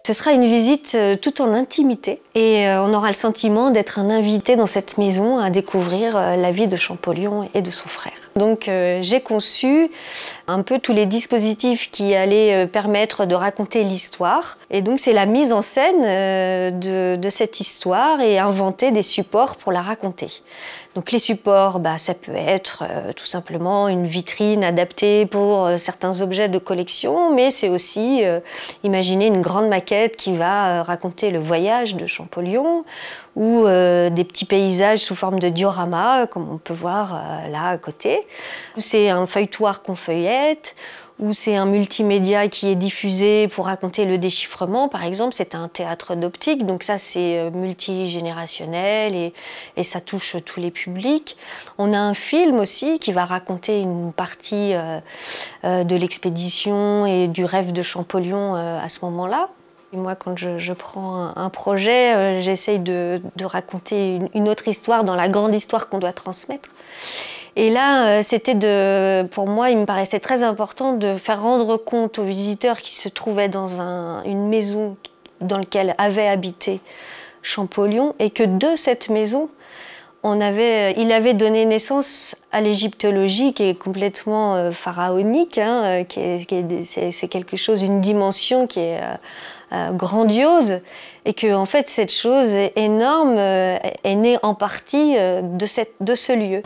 Ce sera une visite tout en intimité et on aura le sentiment d'être un invité dans cette maison à découvrir la vie de Champollion et de son frère. Donc j'ai conçu un peu tous les dispositifs qui allaient permettre de raconter l'histoire. Et donc c'est la mise en scène de cette histoire et inventer des supports pour la raconter. Donc les supports, ça peut être tout simplement une vitrine adaptée pour certains objets de collection, mais c'est aussi imaginer une grande maquette qui va raconter le voyage de Champollion ou des petits paysages sous forme de diorama, comme on peut voir là à côté. C'est un feuilletoir qu'on feuillette, ou c'est un multimédia qui est diffusé pour raconter le déchiffrement. Par exemple, c'est un théâtre d'optique, donc ça c'est multigénérationnel et ça touche tous les publics. On a un film aussi qui va raconter une partie de l'expédition et du rêve de Champollion à ce moment-là. Et moi, quand je prends un projet, j'essaye de raconter une autre histoire dans la grande histoire qu'on doit transmettre. Et là, pour moi, il me paraissait très important de faire rendre compte aux visiteurs qui se trouvaient dans une maison dans laquelle avait habité Champollion et que de cette maison, il avait donné naissance à l'égyptologie qui est complètement pharaonique, hein, c'est quelque chose, une dimension qui est grandiose, et que en fait cette chose énorme est née en partie de ce lieu.